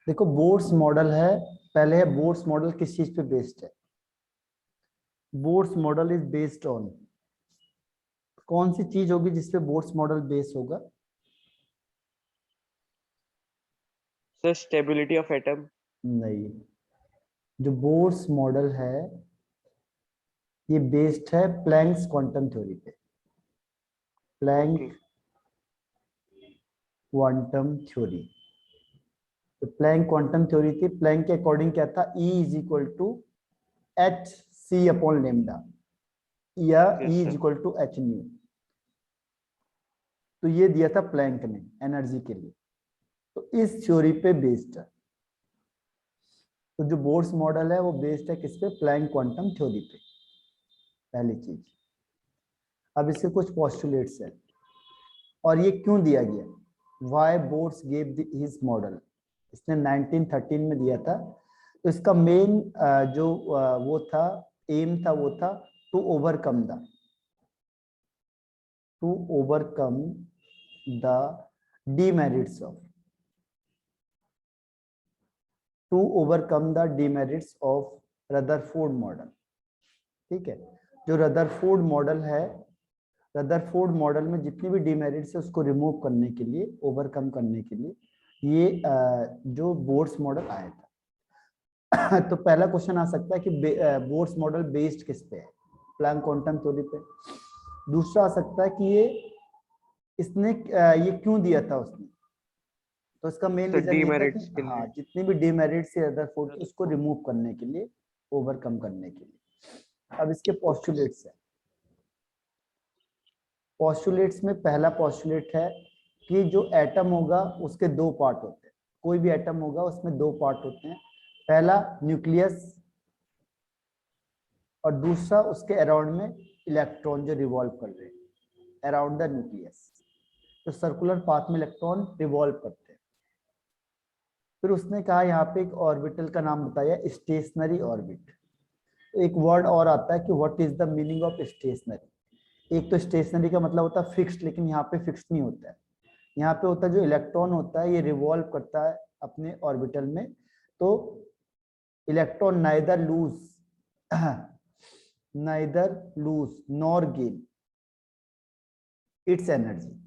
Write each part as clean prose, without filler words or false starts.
देखो bourse model है, पहले है बोर्स मॉडल किस चीज पे बेस्ड है। Bohr's model is based on, कौन सी चीज होगी जिसपे बोर्स मॉडल बेस होगा। Sir stability of atom. नहीं, जो बोर्स मॉडल है ये बेस्ड है प्लैंक्स क्वांटम थ्योरी पे। ओके। प्लैंक क्वांटम थ्योरी, तो प्लैंक क्वांटम थ्योरी थी। प्लैंक के अकॉर्डिंग क्या था, E is equal to H C upon lambda, या yes E is sir. Equal to H nu. तो ये दिया था प्लैंक ने एनर्जी के लिए, तो इस थ्योरी पे बेस्ड है। तो जो बोर्स मॉडल है वो बेस्ड है किस पे, प्लैंक क्वांटम थ्योरी पे, पहली चीज। अब इसके कुछ पोस्टुलेट्स हैं और ये क्यों दिया गया, why Bohr's gave his model, इसने 1913 में दिया था। तो इसका मेन जो वो था, एम था, वो था to overcome the demerits of to overcome the demerits of Rutherford model. ठीक है, जो रदरफोर्ड मॉडल है, रदरफोर्ड मॉडल में जितनी भी डिमेरिट्स है उसको रिमूव करने के लिए, ओवरकम करने के लिए ये जो बोर्स मॉडल आया था। तो पहला क्वेश्चन आ सकता है कि बोर्स मॉडल बेस्ड किस पे है, प्लैंक क्वांटम थ्योरी पे। दूसरा आ सकता है कि ये इसने ये क्यों दिया था उसने, तो इसका मेन सर रीजन ये था कि डीमेरिट्स के हाँ लिए। जितनी भी डिमेरिट्स है रदरफोर्ड की उसको रिमूव करने के लिए, ओवरकम करने के लिए। अब इसके ओके। पोस्टुलेट्स है। पोस्टुलेट्स में पहला पोस्टुलेट है कि जो एटम होगा उसके दो पार्ट होते हैं। कोई भी एटम होगा उसमें दो पार्ट होते हैं, पहला न्यूक्लियस और दूसरा उसके अराउंड में इलेक्ट्रॉन जो रिवॉल्व कर रहे हैं अराउंड द न्यूक्लियस। तो सर्कुलर पाथ में इलेक्ट्रॉन रिवॉल्व करते हैं। फिर उसने कहा यहाँ पे एक ऑर्बिटल का नाम बताया, स्टेशनरी ऑर्बिट। एक वर्ड और आता है कि what is the meaning of stationary. एक तो स्टेशनरी का मतलब होता है फिक्स्ड, लेकिन यहाँ पे फिक्स्ड नहीं होता है। यहाँ पे होता है जो इलेक्ट्रॉन होता है ये रिवॉल्व करता है अपने ऑर्बिटल में, तो electron neither lose nor gain its energy.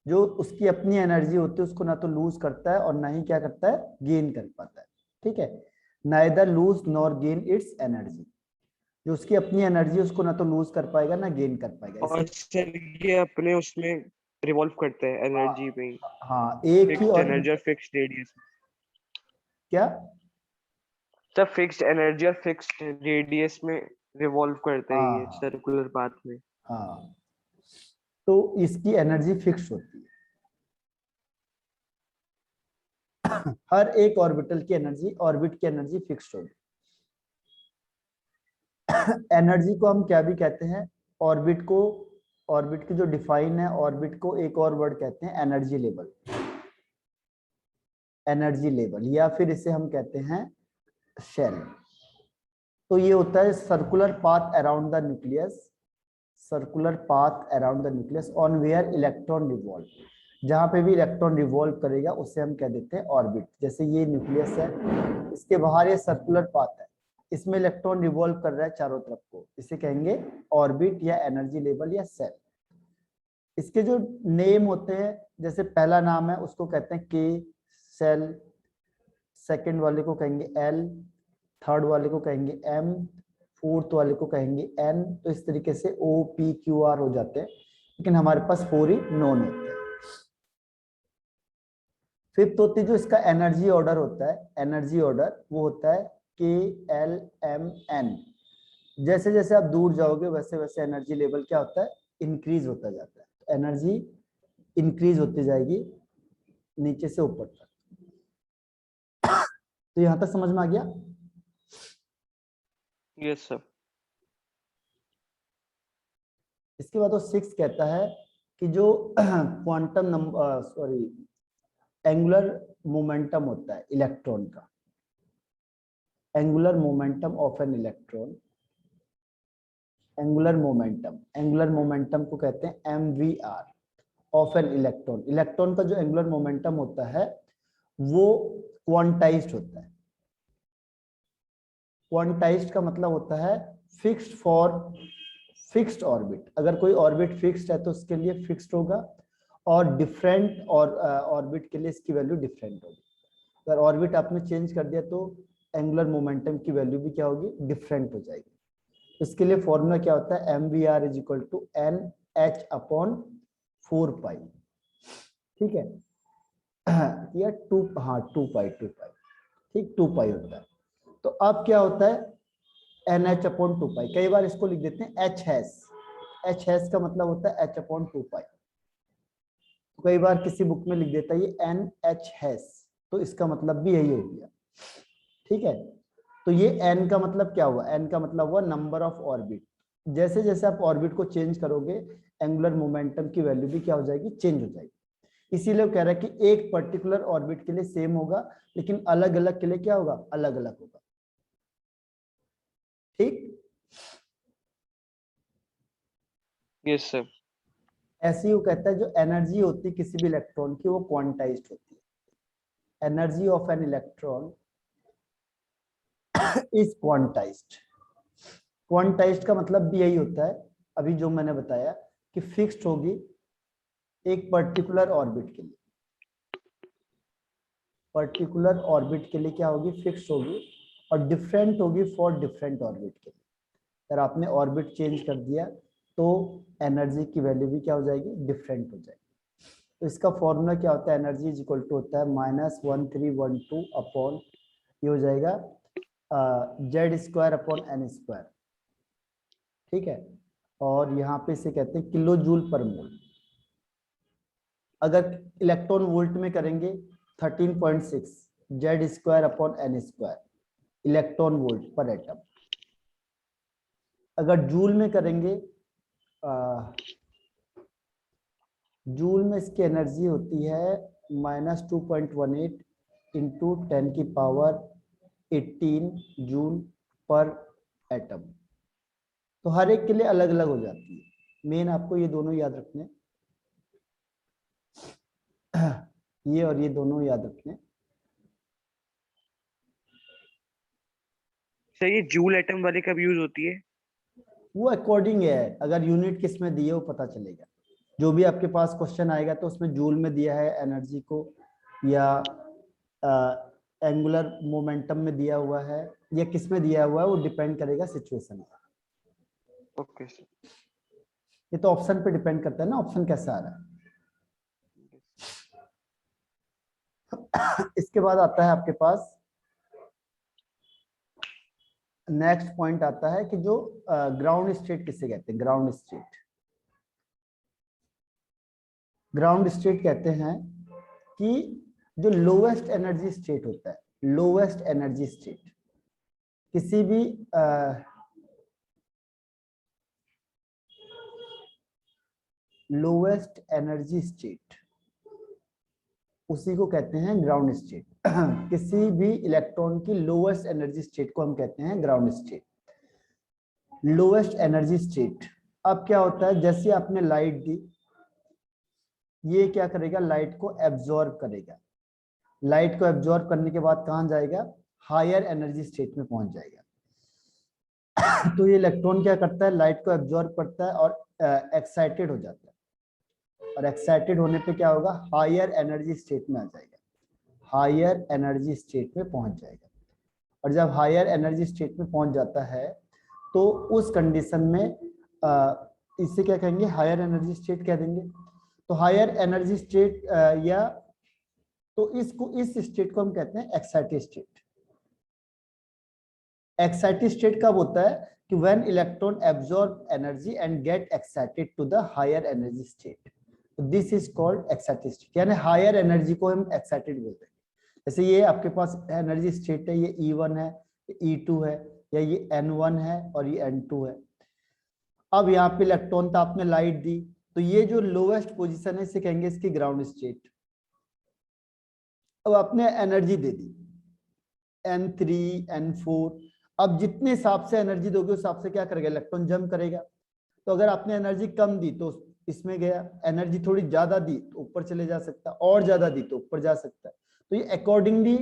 जो उसकी अपनी एनर्जी होती है उसको ना तो लूज करता है और ना ही क्या करता है, गेन कर पाता है। ठीक है, neither lose nor gain its energy. जो उसकी अपनी एनर्जी उसको ना तो लूज कर पाएगा ना गेन कर पाएगा, और इसे सर ये अपने उसमें रिवॉल्व करते हैं एनर्जी में, हाँ एक ही फिक्स्ड और एनर्जी और फिक्स्ड रेडियस। क्या। सर फिक्स्ड एनर्जी और फिक्स्ड रेडियस में रिवॉल्व करते हैं ये हाँ सर्कुलर पाथ में। हाँ, तो इसकी एनर्जी फिक्स होती है। हर एक ऑर्बिटल की एनर्जी, ऑर्बिट की एनर्जी फिक्स होगी। एनर्जी को हम क्या भी कहते हैं, ऑर्बिट को, ऑर्बिट की जो डिफाइन है, ऑर्बिट को एक और वर्ड कहते हैं एनर्जी लेवल। एनर्जी लेवल, या फिर इसे हम कहते हैं शेल। तो ये होता है circular path around the nucleus, circular path around the nucleus on where electron revolve. जहां पे भी इलेक्ट्रॉन रिवॉल्व करेगा उसे हम कह देते हैं ऑर्बिट। जैसे ये न्यूक्लियस है, इसके बाहर ये सर्कुलर पाथ है, इसमें इलेक्ट्रॉन रिवॉल्व कर रहा है चारों तरफ को, इसे कहेंगे ऑर्बिट या एनर्जी लेवल या सेल। इसके जो नेम होते हैं, जैसे पहला नाम है उसको कहते हैं के सेल, सेकंड वाले को कहेंगे एल, थर्ड वाले को कहेंगे एम, फोर्थ वाले को कहेंगे एन। तो इस तरीके से ओ पी क्यू आर हो जाते हैं, लेकिन हमारे पास फोर ही नोन होते हैं। फिफ्थ होती है जो इसका एनर्जी ऑर्डर होता है, एनर्जी ऑर्डर वो होता है के एल एम एन। जैसे जैसे आप दूर जाओगे वैसे वैसे एनर्जी लेवल क्या होता है, इंक्रीज होता जाता है। तो एनर्जी इंक्रीज होती जाएगी नीचे से ऊपर तक। तो यहां तक समझ में आ गया। Yes sir. इसके बाद वो सिक्स कहता है कि जो quantum number, sorry, angular momentum होता है इलेक्ट्रॉन का, angular momentum of an electron, angular momentum को कहते हैं MVR of an electron. Electron का जो एंगुलर मोमेंटम होता है वो क्वांटाइज्ड होता है। क्वांटाइज्ड का मतलब होता है फिक्स्ड फॉर फिक्स्ड ऑर्बिट। अगर कोई ऑर्बिट फिक्स्ड है तो उसके लिए फिक्स्ड होगा, और डिफरेंट और ऑर्बिट के लिए इसकी वैल्यू डिफरेंट होगी। अगर ऑर्बिट आपने चेंज कर दिया तो एंगुलर मोमेंटम की वैल्यू भी क्या होगी, डिफरेंट हो जाएगी। इसके लिए फॉर्मूला क्या होता है, mvr is equal to n h upon 4 pi, ठीक है, या 2, हाँ 2 पाई, ठीक, 2 पाई होता है। तो अब क्या होता है एन एच अपॉन 2 पाई, कई बार इसको लिख देते हैं एच हैश। एच हैश का मतलब होता है एच अपॉन 2 पाई। तो कई बार किसी बुक में लिख देता है ये एन एच हैश, तो इसका मतलब भी यही हो गया, ठीक है। तो ये n का मतलब क्या हुआ, n का मतलब हुआ नंबर ऑफ ऑर्बिट। जैसे जैसे आप ऑर्बिट को चेंज करोगे एंगुलर मोमेंटम की वैल्यू भी क्या हो जाएगी, चेंज हो जाएगी। इसीलिए वो कह रहा है कि एक पर्टिकुलर ऑर्बिट के लिए सेम होगा, लेकिन अलग अलग के लिए क्या होगा, अलग अलग होगा, ठीक। Yes sir. ऐसे ही वो कहता है जो एनर्जी होती है किसी भी इलेक्ट्रॉन की वो क्वांटाइज्ड होती है। Energy of an electron is quantized. Quantized का मतलब भी यही होता है, अभी जो मैंने बताया कि फिक्स्ड होगी एक पर्टिकुलर ऑर्बिट के लिए, पर्टिकुलर ऑर्बिट के लिए क्या होगी, फिक्स्ड होगी, और डिफरेंट होगी फॉर डिफरेंट ऑर्बिट के लिए। अगर आपने ऑर्बिट चेंज कर दिया तो एनर्जी की वैल्यू भी क्या हो जाएगी, डिफरेंट हो जाएगी। तो इसका फॉर्मूला क्या होता है, एनर्जी इज इक्वल टू होता है -1312 अपॉन, ये हो जाएगा Z square upon n square, ठीक है। और यहाँ पे इसे कहते हैं किलो जूल पर मोल। अगर इलेक्ट्रॉन वोल्ट में करेंगे 13.6 Z square upon n square electron volt per atom. अगर जूल में करेंगे, जूल में इसकी एनर्जी होती है -2.18 इंटू 10⁻18 जूल पर एटम। तो हर एक के लिए अलग अलग हो जाती है। मेन आपको ये दोनों याद रखने, ये और ये दोनों याद रखने। सर ये जूल एटम वाली कब यूज होती है? वो अकॉर्डिंग है, अगर यूनिट किस में दी है वो पता चलेगा। जो भी आपके पास क्वेश्चन आएगा तो उसमें जूल में दिया है एनर्जी को, या एंगुलर मोमेंटम में दिया हुआ है, या किस में दिया हुआ है, वो डिपेंड करेगा सिचुएशन पर। Okay sir. ये तो ऑप्शन पे डिपेंड करता है ना, ऑप्शन कैसा आ रहा है। इसके बाद आता है आपके पास नेक्स्ट पॉइंट आता है कि जो ग्राउंड स्टेट किसे कहते हैं, ग्राउंड स्टेट। ग्राउंड स्टेट कहते हैं कि जो लोवेस्ट एनर्जी स्टेट होता है, लोवेस्ट एनर्जी स्टेट किसी भी लोवेस्ट एनर्जी स्टेट, उसी को कहते हैं ग्राउंड स्टेट। किसी भी इलेक्ट्रॉन की लोवेस्ट एनर्जी स्टेट को हम कहते हैं ground state, lowest energy state. अब क्या होता है, जैसे आपने लाइट दी, ये क्या करेगा, लाइट को एब्जॉर्ब करेगा। लाइट को एब्जॉर्ब करने के बाद कहां जाएगा, हायर एनर्जी स्टेट में पहुंच जाएगा। तो ये इलेक्ट्रॉन क्या करता है, लाइट को एब्जॉर्ब करता है और एक्साइटेड हो जाता है, और एक्साइटेड होने पे क्या होगा, हायर एनर्जी स्टेट में आ जाएगा, हायर एनर्जी स्टेट में पहुंच जाएगा। और जब हायर एनर्जी स्टेट में पहुंच जाता है तो उस कंडीशन में इसे क्या कहेंगे, हायर एनर्जी स्टेट कह देंगे। तो हायर एनर्जी स्टेट या तो इस स्टेट को हम कहते हैं एक्साइटेड स्टेट। एक्साइटेड स्टेट कब होता है कि when electron absorb energy and get excited to the higher energy state, this is called excited state. यानी हायर एनर्जी को हम एक्साइटेड बोलते हैं। जैसे ये आपके पास एनर्जी स्टेट है, ये E1 है, ये E2 है, या ये N1 है और ये N2 है। अब यहाँ पे इलेक्ट्रॉन था, आपने लाइट दी, तो ये जो लोवेस्ट पोजीशन है इसे कहेंगे इसकी ग्राउंड स्टेट। अब आपने एनर्जी दे दी N3 N4, अब जितने हिसाब से एनर्जी दोगे उस हिसाब से क्या करेगा, इलेक्ट्रॉन जंप करेगा। तो अगर आपने एनर्जी कम दी तो इसमें गया, एनर्जी थोड़ी ज्यादा दी तो ऊपर चले जा सकता, और ज्यादा दी तो ऊपर जा सकता है। तो ये अकॉर्डिंगली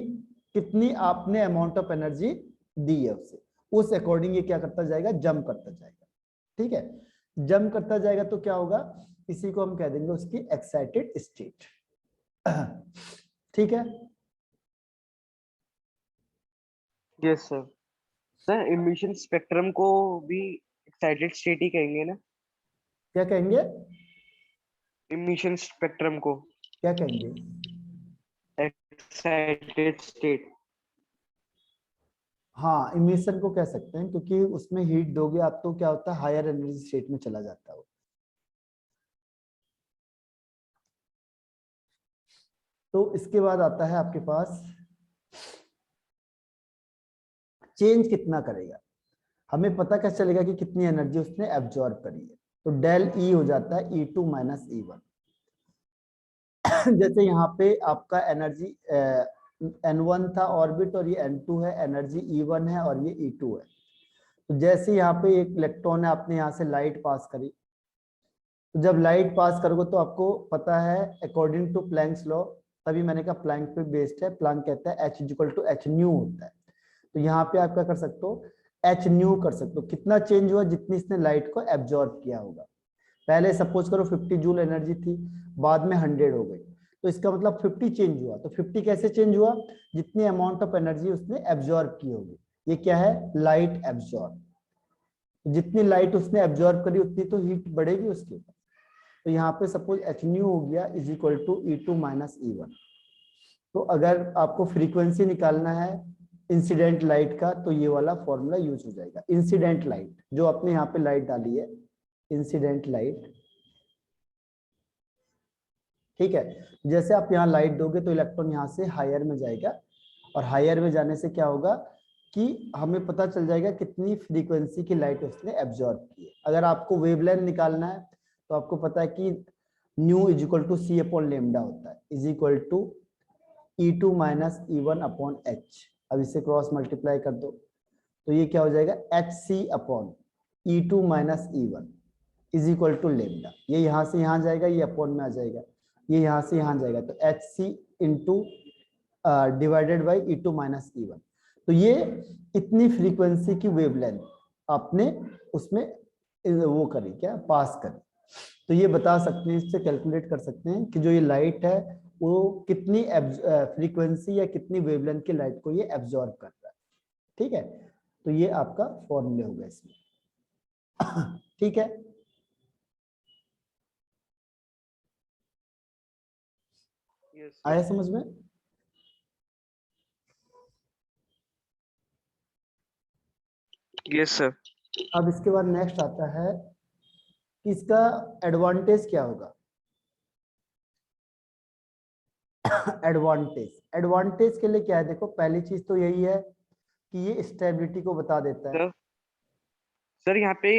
कितनी आपने अमाउंट ऑफ एनर्जी दी है उसे, उस अकॉर्डिंग ये क्या करता जाएगा, जंप करता जाएगा। ठीक है, जंप करता जाएगा तो क्या होगा, इसी को हम कह देंगे उसकी एक्साइटेड स्टेट। ठीक है, yes sir. Sir emission spectrum को भी एक्साइटेड स्टेट ही कहेंगे ना? क्या कहेंगे, इमिशन स्पेक्ट्रम को क्या कहेंगे, एक्साइटेड स्टेट। हाँ इमिशन को कह सकते हैं, क्योंकि उसमें हीट दोगे आप तो क्या होता है, हायर एनर्जी स्टेट में चला जाता है वो। तो इसके बाद आता है आपके पास चेंज कितना करेगा। हमें पता कैसे चलेगा कि कितनी एनर्जी उसने एब्जॉर्ब करी है, तो डेल ई हो जाता है E2 माइनस E1। जैसे यहाँ पे आपका एनर्जी N1 था ऑर्बिट और ये N2 है, एनर्जी E1 है और ये E2 है। तो जैसे यहाँ पे एक इलेक्ट्रॉन है, आपने यहाँ से लाइट पास करी, तो जब लाइट पास करोगे तो आपको पता है अकॉर्डिंग टू प्लैंक्स लॉ, तभी मैंने कहा प्लैंक पे बेस्ड है, प्लैंक कहता है H equal to H nu होता है। तो यहाँ पे आप क्या कर सकते हो, एच न्यू कर सकते हो, कितना चेंज हुआ, जितनी इसने लाइट को एब्जॉर्ब किया होगा। पहले सपोज करो 50 जूल एनर्जी थी, बाद में 100 हो गई, तो इसका मतलब 50 चेंज हुआ। तो 50 कैसे चेंज हुआ, जितनी अमाउंट ऑफ एनर्जी उसने एब्जॉर्ब की होगी, ये क्या है, लाइट एब्जॉर्ब। जितनी लाइट उसने एब्जॉर्ब करी उतनी तो हीट बढ़ेगी उसके ऊपर। तो यहाँ पे सपोज एच न्यू हो गया is equal to E2 minus E1। तो अगर आपको फ्रीक्वेंसी निकालना है इंसिडेंट लाइट का, तो ये वाला फॉर्मूला यूज हो जाएगा। इंसिडेंट लाइट जो आपने यहाँ पे लाइट डाली है, इंसिडेंट लाइट, ठीक है, जैसे आप यहाँ लाइट दोगे तो इलेक्ट्रॉन यहाँ से हायर में जाएगा, और हायर में जाने से क्या होगा कि हमें पता चल जाएगा कितनी फ्रीक्वेंसी की लाइट उसने एब्जॉर्ब की है। अगर आपको वेवलेंथ निकालना है तो आपको पता है कि nu is equal to c upon lambda होता है, is equal to E2 minus E1 upon h. अब इसे क्रॉस मल्टीप्लाई कर दो तो ये क्या हो जाएगा, h C upon E2 minus E1 is equal to lambda. ये यहाँ से यहाँ जाएगा, ये अपॉन में आ जाएगा, ये यहाँ से यहाँ जाएगा, तो h c into divided by E2 minus E1। तो ये इतनी फ्रीक्वेंसी की वेवलेंथ आपने उसमें वो करी, क्या पास करी। तो ये बता सकते हैं, इससे कैलकुलेट कर सकते हैं कि जो ये लाइट है वो कितनी फ्रीक्वेंसी या कितनी वेवलेंथ की लाइट को ये एब्जॉर्ब कर रहा है। ठीक है, तो ये आपका फॉर्मूले होगा इसमें। ठीक है, यस आया सर। समझ में। Yes sir. अब इसके बाद नेक्स्ट आता है कि इसका एडवांटेज क्या होगा। एडवांटेज, एडवांटेज के लिए क्या है, देखो पहली चीज तो यही है कि ये स्टेबिलिटी को बता देता है। सर सर यहाँ पे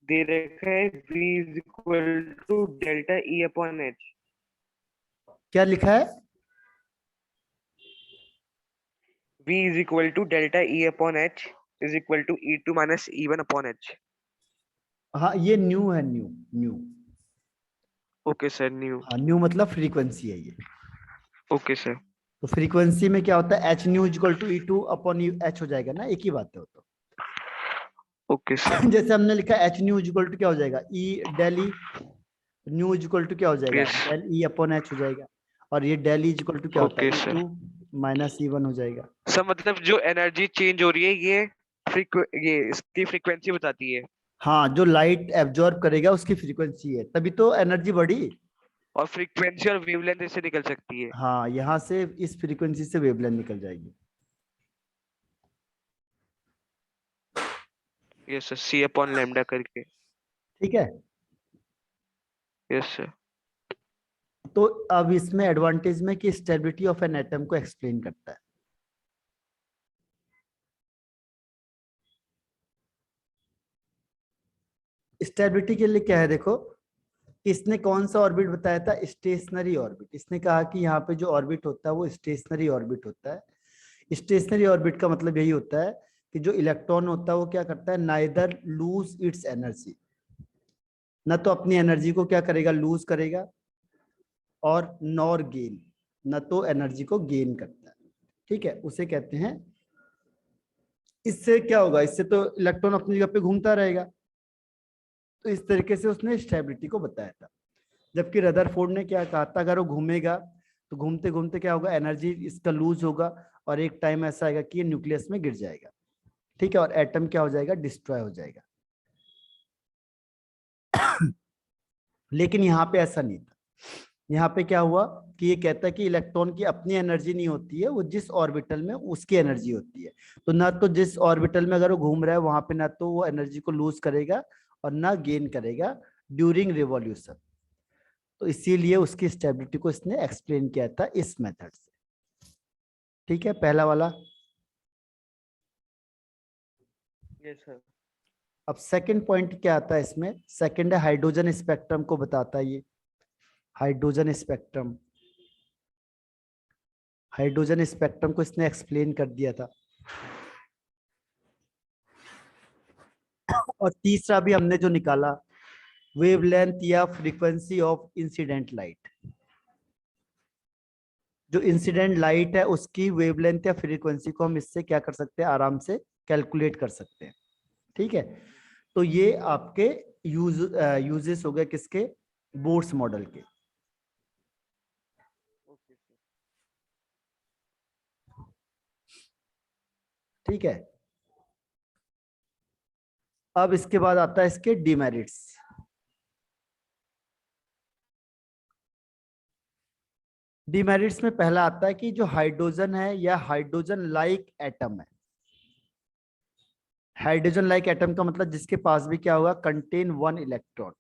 दे रखा है v is equal to delta E upon h. क्या लिखा है, v is equal to delta E upon h is equal to E2 minus E1 upon h. हाँ ये न्यू है, nu nu, okay sir, nu. हाँ न्यू मतलब frequency है ये। Okay sir. तो फ्रीक्वेंसी में क्या होता है, h nu equal to E2 upon h हो जाएगा ना, एक ही बात है वो तो। Okay sir. जैसे हमने लिखा एच न्यू इक्वल टू क्या हो जाएगा, E del E, nu equal to क्या हो जाएगा, yes. Del E upon h हो जाएगा, और ये डेल ई इक्वल टू क्या होता ओके है, सर। E2 माइनस E1 हो जाएगा। सर मतलब जो एनर्जी चेंज हो रही है ये इसकी फ्रीक्वेंसी बताती है। हाँ जो लाइट एब्जॉर्ब करेगा उसकी फ्रीक्वेंसी है, तभी तो एनर्जी बढ़ी। और फ्रीक्वेंसी और वेवलेंथ इससे निकल सकती है। हाँ यहाँ से इस फ्रीक्वेंसी से वेवलेंथ निकल जाएगी। यस सर, सी अपॉन लैम्डा करके। ठीक है, यस सर। तो अब इसमें एडवांटेज में कि स्टेबिलिटी ऑफ एन एटम को एक्सप्लेन करता है। स्टेबिलिटी के लिए क्या है, देखो इसने कौन सा ऑर्बिट बताया था, स्टेशनरी ऑर्बिट। इसने कहा कि यहाँ पे जो ऑर्बिट होता है वो स्टेशनरी ऑर्बिट होता है। स्टेशनरी ऑर्बिट का मतलब यही होता है कि जो इलेक्ट्रॉन होता है वो क्या करता है, नाइदर लूज इट्स एनर्जी, न तो अपनी एनर्जी को क्या करेगा, लूज करेगा, और नॉर गेन, न तो एनर्जी को गेन करता है। ठीक है, उसे कहते हैं। इससे क्या होगा, इससे तो इलेक्ट्रॉन अपनी जगह पे घूमता रहेगा, तो इस तरीके से उसने स्टेबिलिटी को बताया था। जबकि रदरफोर्ड ने क्या कहा था, अगर वो घूमेगा तो घूमते घूमते क्या होगा, एनर्जी इसका लूज होगा और एक टाइम ऐसा आएगा कि ये न्यूक्लियस में गिर जाएगा, ठीक है, और एटम क्या हो जाएगा, डिस्ट्रॉय हो जाएगा। लेकिन यहाँ पे ऐसा नहीं था। यहाँ पे क्या हुआ कि ये कहता है कि इलेक्ट्रॉन की अपनी एनर्जी नहीं होती है, वो जिस ऑर्बिटल में उसकी एनर्जी होती है। तो ना तो जिस ऑर्बिटल में अगर वो घूम रहा है वहां पे ना तो वो एनर्जी को लूज करेगा और ना गेन करेगा ड्यूरिंग रिवॉल्यूशन। तो इसीलिए उसकी स्टेबिलिटी को इसने एक्सप्लेन किया था इस मेथड से। ठीक है, पहला वाला। Yes sir. अब सेकंड पॉइंट क्या आता है इसमें, सेकंड है हाइड्रोजन स्पेक्ट्रम को बताता है ये। हाइड्रोजन स्पेक्ट्रम, हाइड्रोजन स्पेक्ट्रम को इसने एक्सप्लेन कर दिया था। और तीसरा भी हमने जो निकाला, वेवलेंथ या फ्रीक्वेंसी ऑफ इंसिडेंट लाइट। जो इंसिडेंट लाइट है उसकी वेवलेंथ या फ्रीक्वेंसी को हम इससे क्या कर सकते हैं, आराम से कैलकुलेट कर सकते हैं। ठीक है, तो ये आपके यूजेस हो गए किसके, बोर्स मॉडल के। Okay sir. ठीक है, अब इसके बाद आता है इसके डिमेरिट्स। डिमेरिट्स में पहला आता है कि जो हाइड्रोजन है या हाइड्रोजन लाइक एटम है। हाइड्रोजन लाइक एटम का मतलब जिसके पास भी क्या होगा, कंटेन वन इलेक्ट्रॉन।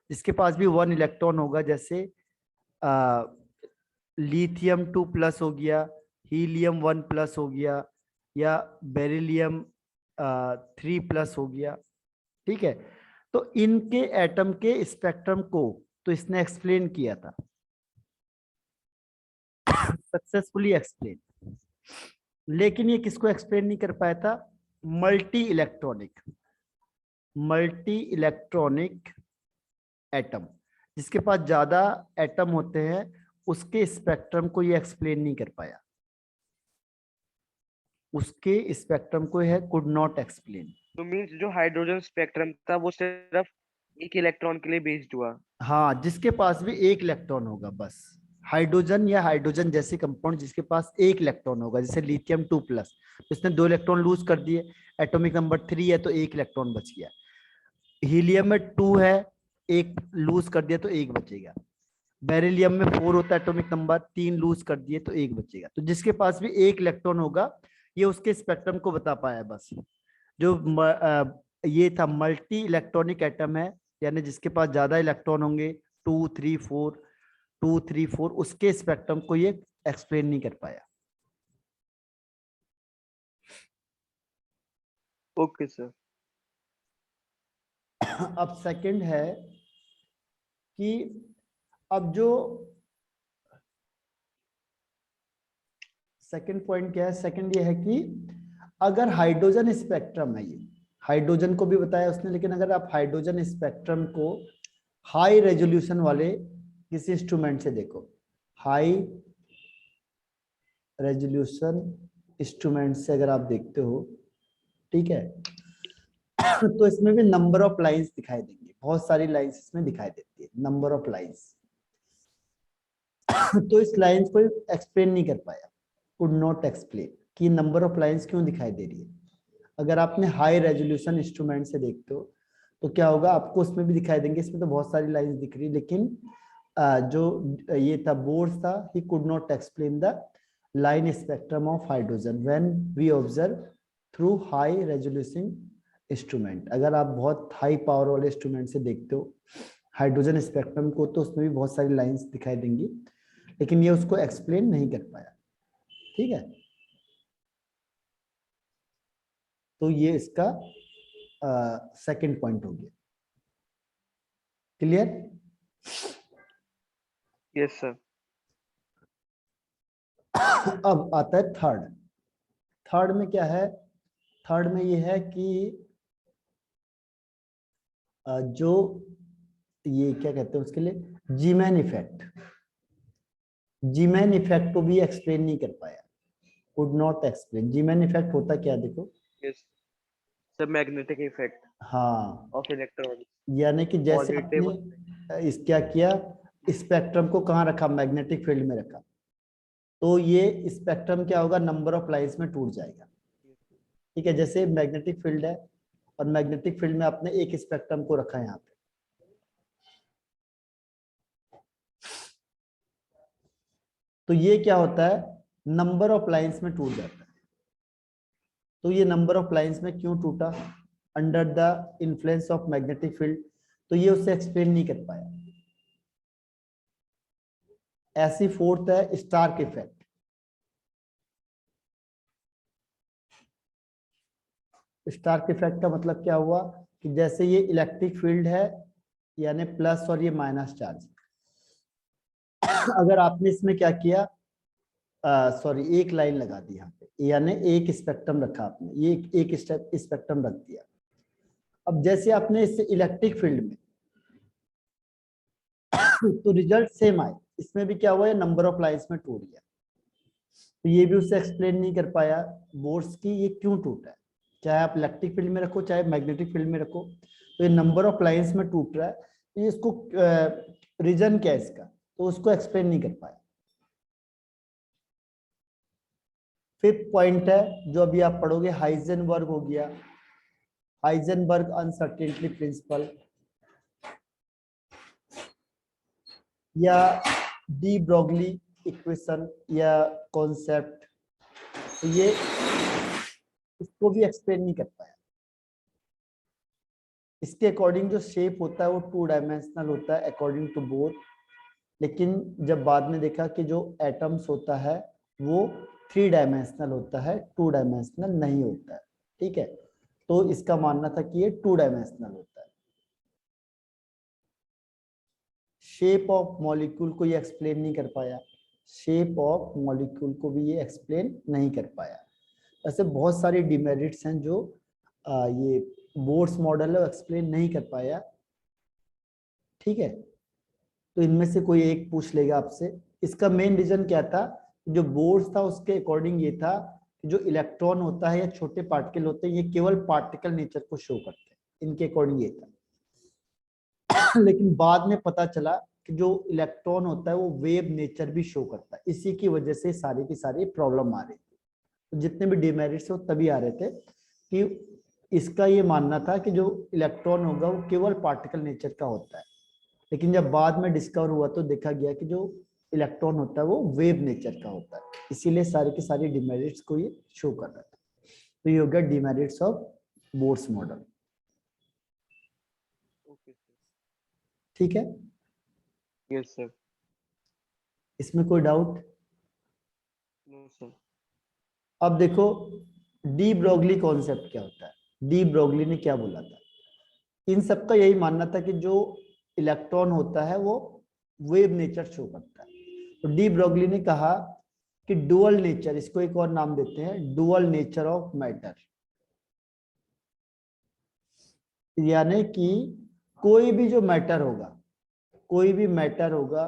जिसके पास भी वन इलेक्ट्रॉन होगा, जैसे लिथियम 2+ हो गया, हीलियम 1+ हो गया, या बेरिलियम 3+ हो गया। ठीक है, तो इनके एटम के स्पेक्ट्रम को तो इसने एक्सप्लेन किया था, सक्सेसफुली एक्सप्लेन। लेकिन ये किसको एक्सप्लेन नहीं कर पाया था, multi electronic, multi electronic atom. जिसके पास ज्यादा एटम होते हैं उसके स्पेक्ट्रम को ये एक्सप्लेन नहीं कर पाया, उसके स्पेक्ट्रम को यह कुड नॉट एक्सप्लेन। तो मीन्स जो हाइड्रोजन स्पेक्ट्रम था वो सिर्फ एक इलेक्ट्रॉन के लिए बेस्ड हुआ। हाँ, जिसके पास भी एक इलेक्ट्रॉन होगा बस, हाइड्रोजन या हाइड्रोजन जैसे कंपाउंड जिसके पास एक इलेक्ट्रॉन होगा, जैसे लिथियम 2+, तो इसने 2 इलेक्ट्रॉन लूज कर दिए, एटॉमिक नंबर 3 है तो एक इलेक्ट्रॉन बच गया। हीलियम में 2 है, एक लूज कर दिया तो एक बचेगा। बेरिलियम में 4 होता है एटॉमिक नंबर, 3 लूज कर दिए तो एक बचेगा। तो जिसके पास भी एक इलेक्ट्रॉन होगा ये उसके स्पेक्ट्रम को बता पाया बस। जो ये था मल्टी इलेक्ट्रॉनिक एटम है, यानी जिसके पास ज्यादा इलेक्ट्रॉन होंगे 2 3 4, 2 3 4, उसके स्पेक्ट्रम को ये एक्सप्लेन नहीं कर पाया। Okay sir. अब सेकंड है कि अब जो सेकंड पॉइंट क्या है, सेकंड ये है कि अगर हाइड्रोजन स्पेक्ट्रम है, ये हाइड्रोजन को भी बताया उसने, लेकिन अगर आप हाइड्रोजन स्पेक्ट्रम को हाई रेजोल्यूशन वाले किसी इंस्ट्रूमेंट से देखो, हाई रेजोल्यूशन इंस्ट्रूमेंट से अगर आप देखते हो, ठीक है, तो इसमें भी नंबर ऑफ लाइंस दिखाई देंगी, बहुत सारी लाइंस इसमें दिखाई देती है, नंबर ऑफ लाइंस। तो इस लाइंस को एक्सप्लेन नहीं कर पाया, कुड नॉट एक्सप्लेन कि नंबर ऑफ लाइंस क्यों दिखाई दे रही है। अगर आपने हाई रेजोल्यूशन इंस्ट्रूमेंट से देखते हो तो क्या होगा, आपको उसमें भी दिखाई देंगे, इसमें तो बहुत सारी लाइंस दिख रही, लेकिन जो ये था बोर्स था, he could not explain the line spectrum of hydrogen when we observe through high resolution instrument. अगर आप बहुत हाई पावर वाले इंस्ट्रूमेंट से देखते हो हाइड्रोजन स्पेक्ट्रम को तो उसमें भी बहुत सारी लाइंस दिखाई देंगी, लेकिन ये उसको एक्सप्लेन नहीं कर पाया। ठीक है, तो ये इसका सेकंड पॉइंट हो गया। क्लियर? Yes sir. अब आता है थर्ड। थर्ड में क्या है, थर्ड में ये है कि जो ये क्या कहते हैं उसके लिए, जीमैन इफेक्ट, जीमैन इफेक्ट को भी एक्सप्लेन नहीं कर पाया। Could not explain. Zeeman effect होता क्या देखो, यस सर, मैग्नेटिक इफेक्ट हाँ, ऑफ इलेक्ट्रॉन, यानी कि जैसे पॉजिटिव। आपने इस क्या किया, स्पेक्ट्रम को कहाँ रखा, मैग्नेटिक फील्ड में रखा, तो ये स्पेक्ट्रम क्या होगा, नंबर ऑफ लाइंस में टूट जाएगा। ठीक है, जैसे मैग्नेटिक फील्ड है और मैग्नेटिक फील्ड में आपने एक स्पेक्ट्रम को रखा है यहाँ पे, तो ये क्या होता है, नंबर ऑफ लाइंस में टूट जाता है। तो ये नंबर ऑफ लाइंस में क्यों टूटा, under the influence of magnetic field, तो ये उससे एक्सप्लेन नहीं कर पाया। ऐसी फोर्थ है स्टार्क इफेक्ट। स्टार्क इफेक्ट का मतलब क्या हुआ कि जैसे ये इलेक्ट्रिक फील्ड है, यानी प्लस और ये माइनस चार्ज, अगर आपने इसमें क्या किया, सॉरी एक लाइन लगा दी यहाँ पे, यानी एक स्पेक्ट्रम रखा आपने, ये एक स्पेक्ट्रम रख दिया। अब जैसे आपने इससे इलेक्ट्रिक फील्ड में तो रिजल्ट सेम आए, इसमें भी क्या हुआ है, नंबर ऑफ लाइंस में टूट गया। तो ये भी उससे एक्सप्लेन नहीं कर पाया बोर्स की ये क्यों टूटा है, चाहे आप इलेक्ट्रिक फील्ड में रखो चाहे मैग्नेटिक फील्ड में रखो, तो ये नंबर ऑफ लाइंस में टूट रहा है, तो ये इसको रीजन क्या है इसका, तो उसको एक्सप्लेन नहीं कर पाया। फिफ्थ पॉइंट है जो अभी आप पढ़ोगे, हाइजेनबर्ग हो गया, हाइजेनबर्ग अनसर्टेनिटी प्रिंसिपल, या डी ब्रोगली इक्वेशन या कॉन्सेप्ट, तो ये इसको भी एक्सप्लेन नहीं कर पाया। इसके अकॉर्डिंग जो शेप होता है वो 2 डायमेंशनल होता है अकॉर्डिंग टू बोथ, लेकिन जब बाद में देखा कि जो एटम्स होता है वो 3 डायमेंशनल होता है, 2 डायमेंशनल नहीं होता है। ठीक है, तो इसका मानना था कि ये 2 डायमेंशनल होता है। शेप ऑफ मॉलिक्यूल को ये एक्सप्लेन नहीं कर पाया, शेप ऑफ मॉलिक्यूल को भी ये एक्सप्लेन नहीं कर पाया। ऐसे बहुत सारे डिमेरिट्स हैं जो ये बोर्स मॉडल है एक्सप्लेन नहीं कर पाया। ठीक है, तो इनमें से कोई एक पूछ लेगा आपसे, इसका मेन रीजन क्या था, जो बोर्स था उसके अकॉर्डिंग ये था कि जो इलेक्ट्रॉन होता है या छोटे पार्टिकल होते हैं ये केवल पार्टिकल नेचर को शो करते हैं, इनके अकॉर्डिंग ये था। लेकिन बाद में पता चला कि जो इलेक्ट्रॉन होता है वो वेव नेचर भी शो करता है, इसी की वजह से सारी की सारी प्रॉब्लम आ रही थी। तो जितने भी डिमेरिट्स हो तभी आ रहे थे कि इसका ये मानना था कि जो इलेक्ट्रॉन होगा वो केवल पार्टिकल नेचर का होता है, लेकिन जब बाद में डिस्कवर हुआ तो देखा गया कि जो इलेक्ट्रॉन होता है वो वेव नेचर का होता है, इसीलिए सारी की सारी डिमेरिट्स को ये शो कर रहा था। तो ये हो गया डिमेरिट्स ऑफ बोर्स मॉडल। ठीक है, यस सर। इसमें कोई डाउट? No sir. अब देखो डी ब्रोगली कॉन्सेप्ट क्या होता है, डी ब्रोगली ने क्या बोला था, इन सबका यही मानना था कि जो इलेक्ट्रॉन होता है वो वेव नेचर शो करता है। तो डी ब्रोगली ने कहा कि डुअल नेचर, इसको एक और नाम देते हैं डुअल नेचर ऑफ मैटर, यानी कि कोई भी जो मैटर होगा, कोई भी मैटर होगा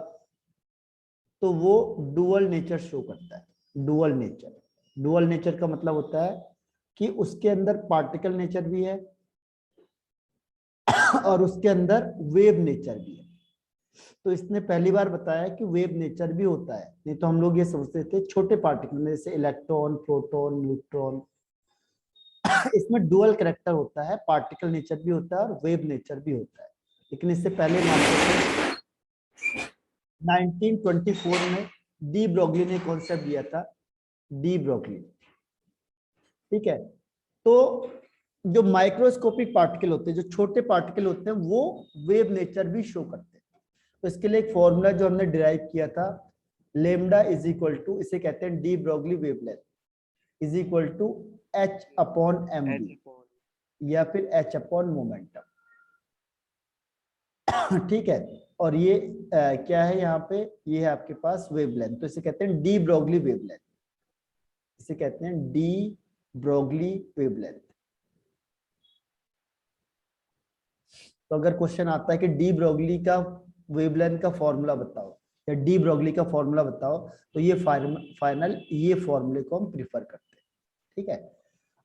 तो वो डुअल नेचर शो करता है। डुअल नेचर, डुअल नेचर का मतलब होता है कि उसके अंदर पार्टिकल नेचर भी है और उसके अंदर वेव नेचर भी है। तो इसने पहली बार बताया कि वेव नेचर भी होता है, नहीं तो हम लोग ये सोचते थे छोटे पार्टिकल में जैसे इलेक्ट्रॉन, प्रोटॉन, न्यूट्रॉन, इसमें डुअल कैरेक्टर होता है, पार्टिकल नेचर भी होता है और वेव नेचर भी होता है। लेकिन इससे पहले मानते थे 1924 में डी ब्रोगली ने कॉन्सेप्ट दिया था, डी ब्रोगली। ठीक है, तो जो माइक्रोस्कोपिक पार्टिकल होते हैं, जो छोटे पार्टिकल होते हैं वो वेव नेचर भी शो करते हैं। तो इसके लिए एक फॉर्मूला जो हमने डिराइव किया था, लेमडा इज इक्वल टू, इसे कहते हैं de Broglie wavelength is equal to h upon m b या फिर एच अपॉन मोमेंटम। ठीक है, और ये क्या है यहाँ पे, ये है आपके पास वेवलेंथ, तो इसे कहते हैं डी ब्रोगली वेवलेंथ, इसे कहते हैं डी ब्रोगली वेवलेंथ। तो अगर क्वेश्चन आता है कि डी ब्रोगली का वेवलेंथ का फॉर्मूला बताओ, या डी ब्रोगली का फॉर्मूला बताओ, तो ये फाइनल ये फॉर्मूले को हम प्रिफर करते हैं, ठीक है।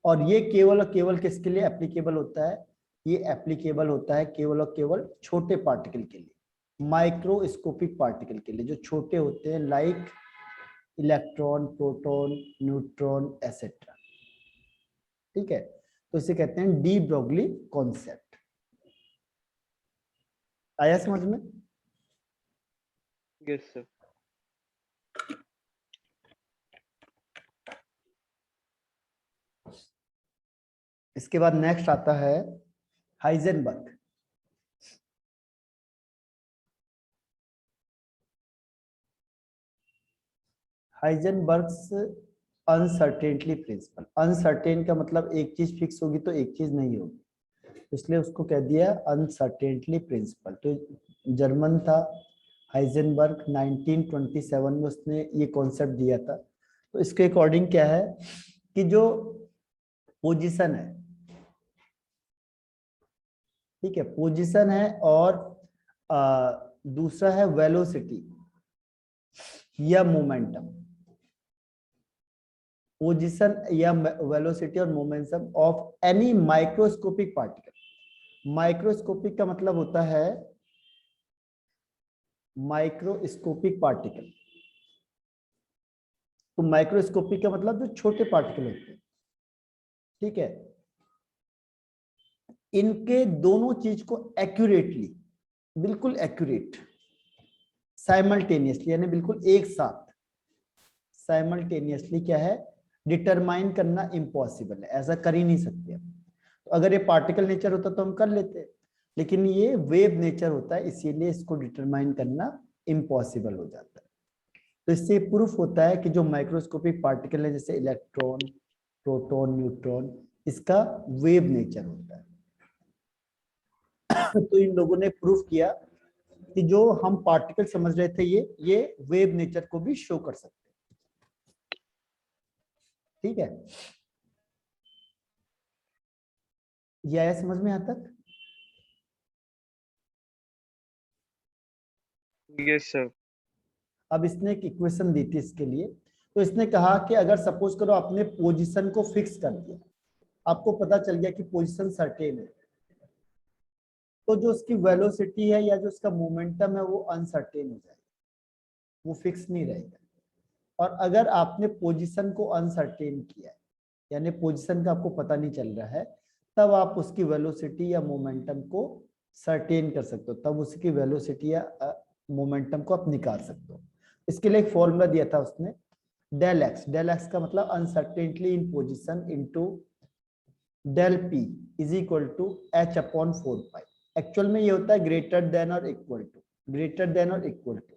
और ये केवल और केवल किसके लिए एप्लीकेबल होता है, ये एप्लीकेबल होता है केवल और केवल छोटे पार्टिकल के लिए, माइक्रोस्कोपिक पार्टिकल के लिए, जो छोटे होते हैं, like electron, proton, neutron etcetera, ठीक है। तो इसे कहते हैं डी ब्रोगली कॉन्सेप्ट। आया समझ में? Yes sir. इसके बाद नेक्स्ट आता है Heisenberg. Heisenberg's uncertainty principle. Uncertain का मतलब एक चीज फिक्स होगी तो एक चीज नहीं होगी, इसलिए उसको कह दिया अनसर्टेनिटी प्रिंसिपल। तो जर्मन था हाइजेनबर्ग, 1927 में उसने ये कॉन्सेप्ट दिया था। तो इसके अकॉर्डिंग क्या है कि जो पोजीशन है, ठीक है, पोजीशन है, और दूसरा है वेलोसिटी या मोमेंटम। पोजीशन या वेलोसिटी और momentum of any microscopic particle. Microscopic का मतलब होता है माइक्रोस्कोपिक पार्टिकल। तो माइक्रोस्कोपिक का मतलब जो छोटे पार्टिकल होते हैं, ठीक है, इनके दोनों चीज को एक्यूरेटली, बिल्कुल एक्यूरेट, साइमल्टेनियसली, यानी बिल्कुल एक साथ, साइमल्टेनियसली क्या है, डिटरमाइन करना इम्पॉसिबल है, ऐसा कर ही नहीं सकते हम। तो अगर ये पार्टिकल नेचर होता तो हम कर लेते, लेकिन ये वेव नेचर होता है, इसीलिए इसको डिटरमाइन करना इम्पॉसिबल हो जाता है। तो इससे प्रूफ होता है कि जो माइक्रोस्कोपिक पार्टिकल है, जैसे इलेक्ट्रॉन, प्रोटॉन, न्यूट्रॉन, इसका वेव नेचर होता है। तो इन लोगों ने प्रूफ किया कि जो हम पार्टिकल समझ रहे थे, ये वेव नेचर को भी शो कर सकते हैं, ठीक है। ये आया समझ में यहां तक? Yes sir. अब इसने एक इक्वेशन दी थी इसके लिए। तो इसने कहा कि अगर सपोज करो आपने पोजीशन को फिक्स कर दिया, आपको पता चल गया कि पोजीशन सर्टेन है, तो जो उसकी वेलोसिटी है या जो उसका मोमेंटम है वो अनसर्टेन हो जाएगा, वो फिक्स नहीं रहेगा। और अगर आपने पोजीशन को अनसर्टेन किया है, यानी पोजीशन का आपको पता नहीं चल रहा है, तब आप उसकी वेलोसिटी या मोमेंटम को सर्टेन कर सकते हो, तब उसकी वेलोसिटी या मोमेंटम को आप निकाल सकते हो। इसके लिए एक फॉर्मूला दिया था उसने, डेल एक्स। डेल एक्स का मतलब uncertainty in position into del p is equal to h upon 4 pi. Actual में ये होता है ग्रेटर देन और इक्वल टू, ग्रेटर देन और इक्वल टू।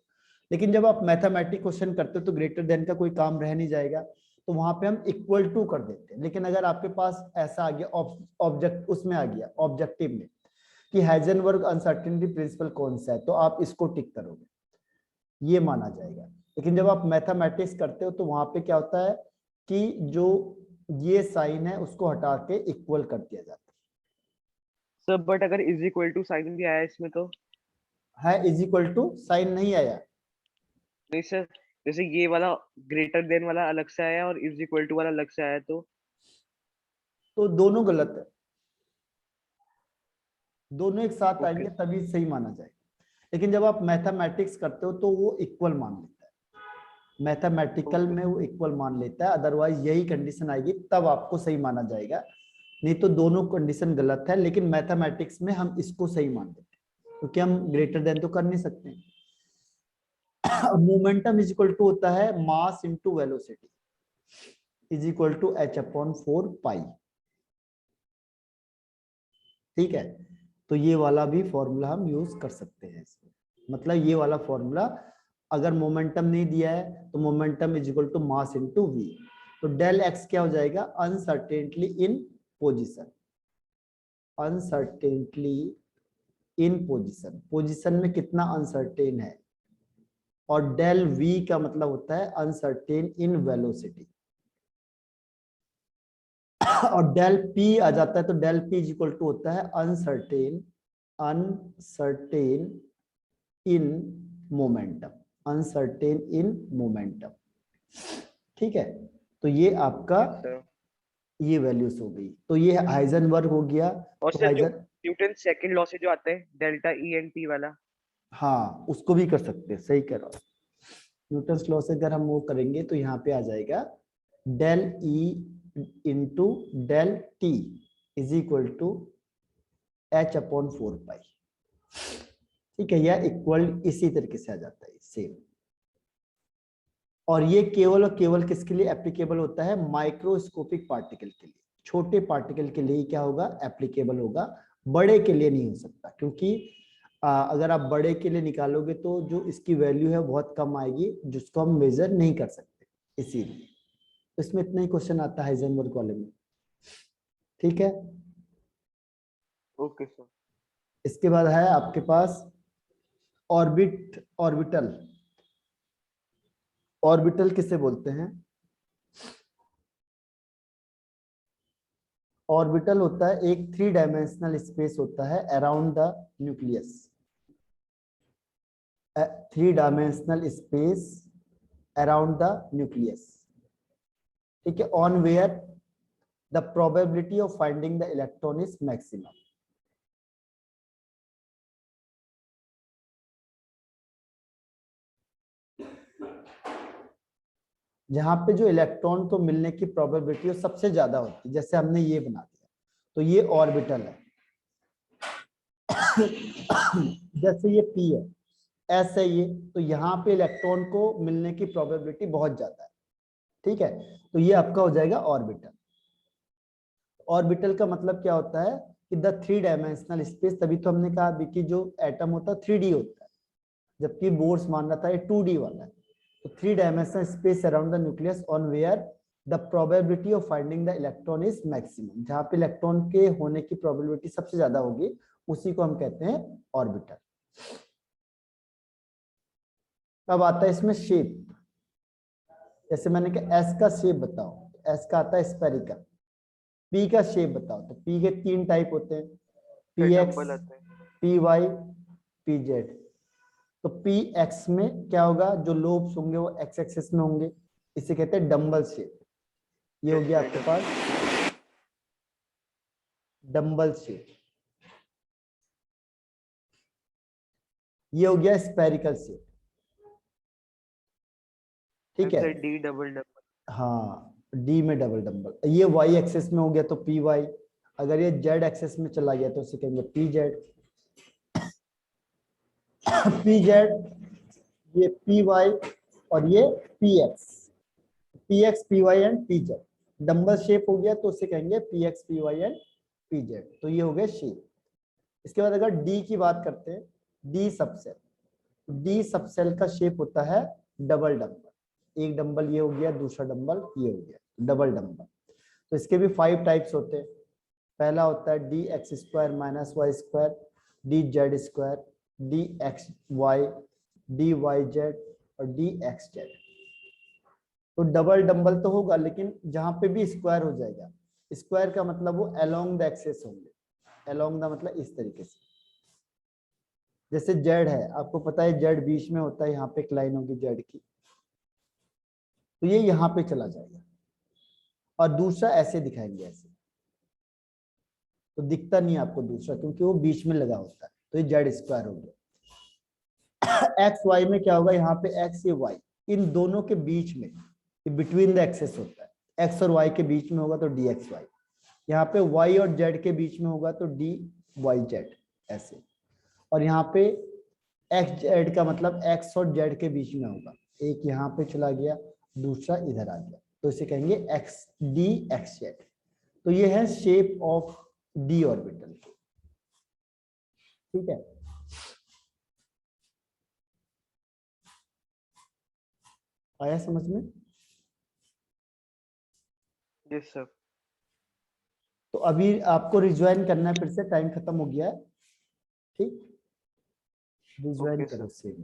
लेकिन जब आप मैथमेटिक क्वेश्चन करते हो तो ग्रेटर देन का कोई काम रह नहीं जाएगा, तो वहां पे हम इक्वल टू कर देते हैं। लेकिन अगर आपके पास ऐसा आ गया ऑब्जेक्ट, उसमें आ गया ऑब्जेक्टिव में कि हाइजेनबर्ग अनसर्टेनिटी प्रिंसिपल कौन सा है, तो आप इसको टिक करोगे, ये माना जाएगा। लेकिन जब आप मैथमेटिक्स करते हो तो वहां पे क्या होता है कि जो ये साइन है उसको हटा के इक्वल कर दिया जाता सर बट अगर इज इक्वल टू साइन भी आया इसमें तो? है। इज इक्वल टू साइन नहीं आया, नहीं सर, जैसे ये वाला ग्रेटर देन वाला अलग से आया और इज इक्वल टू वाला अलग से आया तो दोनों गलत है, दोनों एक साथ ओके। आएंगे तभी सही माना जाएगा। लेकिन जब आप मैथमेटिक्स करते हो तो वो इक्वल मान लेता है, मैथमेटिकल ओके। में वो इक्वल मान लेता है, अदरवाइज यही कंडीशन आएगी तब आपको सही माना जाएगा, नहीं तो दोनों कंडीशन गलत है। लेकिन मैथमेटिक्स में हम इसको सही मान लेते हैं क्योंकि हम ग्रेटर देन तो कर नहीं सकते। मोमेंटम इज इक्वल टू होता है mass into velocity is equal to h upon 4 pi, ठीक है। तो ये वाला भी फॉर्मूला हम यूज कर सकते हैं इसमें, मतलब ये वाला फॉर्मूला अगर मोमेंटम नहीं दिया है तो momentum is equal to mass into v. तो डेल एक्स क्या हो जाएगा, uncertainty in position, uncertainty in position, position में कितना अनसर्टेन है। और डेल वी का मतलब होता है अनसर्टेन इन वेलोसिटी। और डेल पी आ जाता है तो del p is equal to होता है uncertain, uncertain in momentum. Uncertain in momentum. ठीक है, तो ये आपका Yes, sir. ये वैल्यूज हो गई। तो ये हाइजेनबर्ग हो गया। और तो सर जो न्यूटन सेकंड लॉ से जो आता है डेल्टा ई एन टी वाला, हाँ, उसको भी कर सकते हैं, सही कह रहा हूं। न्यूटन लॉ से अगर हम वो करेंगे तो यहाँ पे आ जाएगा del E into del t is equal to h upon 4 pi. ठीक है, यह इक्वल इसी तरीके से आ जाता है सेम। और ये केवल और केवल किसके लिए एप्लीकेबल होता है? माइक्रोस्कोपिक पार्टिकल के लिए। छोटे पार्टिकल के लिए क्या होगा? एप्लीकेबल होगा, बड़े के लिए नहीं हो सकता, क्योंकि अगर आप बड़े के लिए निकालोगे तो जो इसकी वैल्यू है बहुत कम आएगी, जिसको हम मेजर नहीं कर सकते, इसीलिए इसमें इतना ही क्वेश्चन आता है हाइजेनबर्ग वाले में। ठीक है, ओके सर। इसके बाद है आपके पास ऑर्बिटल। ऑर्बिटल किसे बोलते हैं? ऑर्बिटल होता है एक 3 डायमेंशनल स्पेस होता है around the nucleus. 3 dimensional space around the nucleus. ठीक है, on where the probability of finding the electron is maximum. जहां पे जो इलेक्ट्रॉन को मिलने की प्रोबेबिलिटी है सबसे ज्यादा होती है, जैसे हमने ये बना दिया तो ये ऑर्बिटल है। जैसे ये पी है, एस है ये, तो यहाँ पे इलेक्ट्रॉन को मिलने की प्रोबेबिलिटी बहुत ज्यादा है। ठीक है, तो ये आपका हो जाएगा ऑर्बिटल। ऑर्बिटल का मतलब क्या होता है कि द 3 डायमेंशनल स्पेस, तभी तो हमने कहा अभी कि जो एटम होता है 3D होता है, जबकि बोर्स मान रहा था ये 2D वाला है। तो 3 dimensional space around the nucleus on where the probability of finding the electron is maximum. जहां पे इलेक्ट्रॉन के होने की प्रोबेबिलिटी सबसे ज्यादा होगी उसी को हम कहते हैं ऑर्बिटल। अब आता है इसमें शेप। जैसे मैंने कहा एस का शेप बताओ, एस का आता है स्फेरिकल। पी का शेप बताओ, तो पी के 3 टाइप होते हैं, फिर पी एक्स, डंबल आता है। P y, p z. तो पी एक्स में क्या होगा? जो लोब्स होंगे वो एक्स एक्सिस में होंगे, इसे कहते हैं डंबल शेप। ये हो Yes, गया sir, आपके डंबल। पास डंबल शेप। ये हो गया स्फेरिकल शेप। ठीक एंड है, सर डी डबल डंबल। हाँ, डी में डबल डंबल। ये वाई एक्सिस में हो गया तो पी वाई। अगर ये जेड एक्सिस में चला गया तो उसे कहेंगे पी जेड। पी जेड, ये पी वाई, और ये p x. P x, p y and p z dumbbell shape हो गया तो उसे कहेंगे p x, p y and p z. तो ये हो गया शेप। इसके बाद अगर डी की बात करते हैं, डी सबसेल। डी सबसेल का शेप होता है डबल डंबल। एक डंबल ये हो गया, दूसरा डंबल ये हो गया, डबल डंबल। तो इसके भी 5 टाइप्स होते हैं। पहला होता है d x square minus y square, d z square, d x y, d y z और डी एक्स जेड। तो डबल डंबल तो होगा, लेकिन जहां पे भी स्क्वायर हो जाएगा, स्क्वायर का मतलब वो अलोंग द एक्सिस होंगे। अलोंग द मतलब इस तरीके से। जैसे जेड है, आपको पता है जेड बीच में होता है, यहाँ पे एक लाइन होगी जेड की, तो ये यहाँ पे चला जाएगा। और दूसरा ऐसे दिखाएंगे, ऐसे तो दिखता नहीं आपको दूसरा, क्योंकि वो बीच में लगा होता है, तो ये जेड स्क्वायर हो गया। एक्स वाई में क्या होगा? यहाँ पे एक्स या वाई, इन दोनों के बीच में, बिटवीन द एक्सेस होता है। एक्स और वाई के बीच में होगा तो डी एक्स वाई। यहाँ पे वाई और जेड के बीच में होगा तो डी वाई जेड, ऐसे। और यहाँ पे एक्स जेड का मतलब एक्स और जेड के बीच में होगा। एक यहाँ पे चला गया, दूसरा इधर आ गया, तो इसे कहेंगे एक्स डी एक्स जेड। तो ये है शेप ऑफ डी ऑर्बिटल। ठीक है, आया समझ में? Yes sir. तो अभी आपको रिज्वाइन करना है, फिर से टाइम खत्म हो गया है। ठीक, रिज्वाइन ओके करो सर। सेम।